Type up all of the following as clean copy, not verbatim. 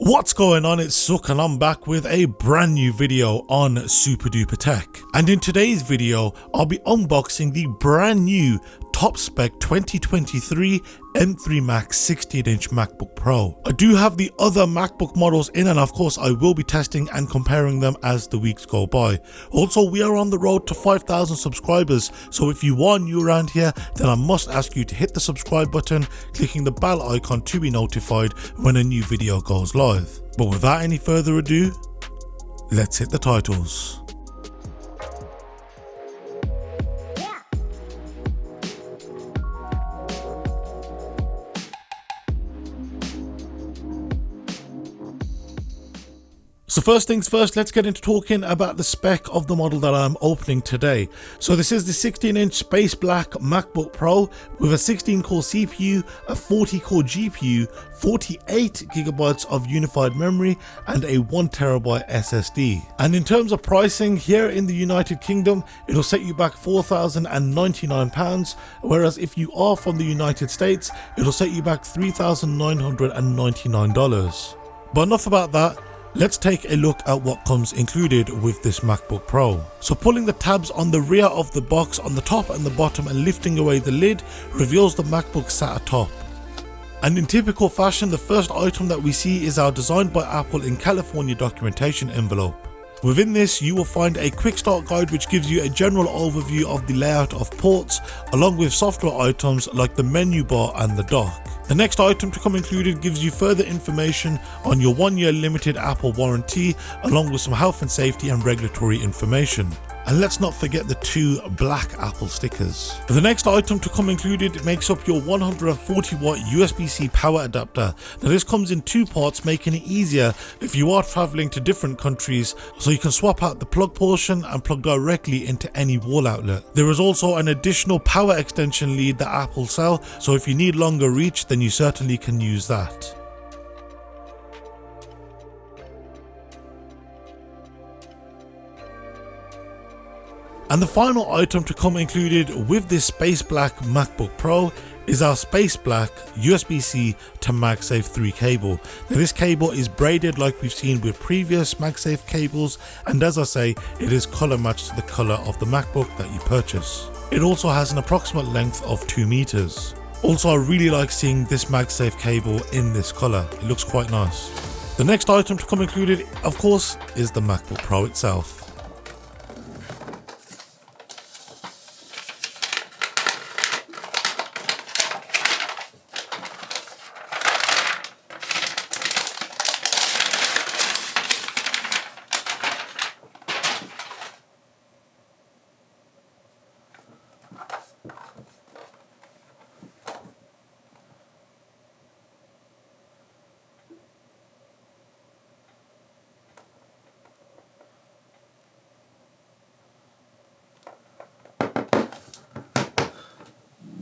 What's going on, it's Suk and I'm back with a brand new video on Super Duper Tech. And in today's video, I'll be unboxing the brand new top spec 2023 M3 Max 16-inch MacBook Pro. I do have the other MacBook models in, and of course I will be testing and comparing them as the weeks go by. Also, we are on the road to 5,000 subscribers, so if you are new around here, then I must ask you to hit the subscribe button, clicking the bell icon to be notified when a new video goes live. But without any further ado, let's hit the titles. So first things first, let's get into talking about the spec of the model that I'm opening today. So this is the 16-inch space black MacBook Pro with a 16-core CPU, a 40-core GPU, 48GB of unified memory and a 1TB SSD. And in terms of pricing, here in the United Kingdom, it'll set you back £4,099, whereas if you are from the United States, it'll set you back $3,999. But enough about that. Let's take a look at what comes included with this MacBook Pro. So pulling the tabs on the rear of the box on the top and the bottom and lifting away the lid reveals the MacBook sat atop. And in typical fashion, the first item that we see is our Designed by Apple in California documentation envelope. Within this, you will find a quick start guide which gives you a general overview of the layout of ports, along with software items like the menu bar and the dock. The next item to come included gives you further information on your 1-year limited Apple warranty, along with some health and safety and regulatory information. And let's not forget the 2 black Apple stickers. The next item to come included makes up your 140-watt USB-C power adapter. Now this comes in 2 parts, making it easier if you are traveling to different countries, so you can swap out the plug portion and plug directly into any wall outlet. There is also an additional power extension lead that Apple sell, so if you need longer reach, then you certainly can use that. And the final item to come included with this space black MacBook Pro is our space black USB-C to MagSafe 3 cable. Now this cable is braided like we've seen with previous MagSafe cables, and as I say, it is color matched to the color of the MacBook that you purchase. It also has an approximate length of 2 meters. Also, I really like seeing this MagSafe cable in this color. It looks quite nice. The next item to come included, of course, is the MacBook Pro itself.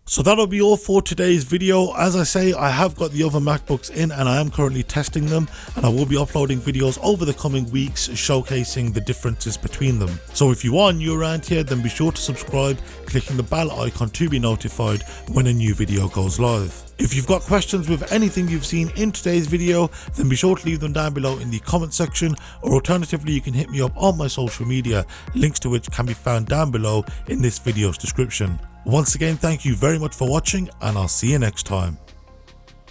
So that'll be all for today's video. As I say, I have got the other MacBooks in and I am currently testing them, and I will be uploading videos over the coming weeks showcasing the differences between them. So if you are new around here, then be sure to subscribe, clicking the bell icon to be notified when a new video goes live. If you've got questions with anything you've seen in today's video, then be sure to leave them down below in the comment section, or alternatively you can hit me up on my social media, links to which can be found down below in this video's description. Once again, thank you very much for watching, and I'll see you next time.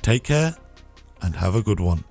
Take care and have a good one.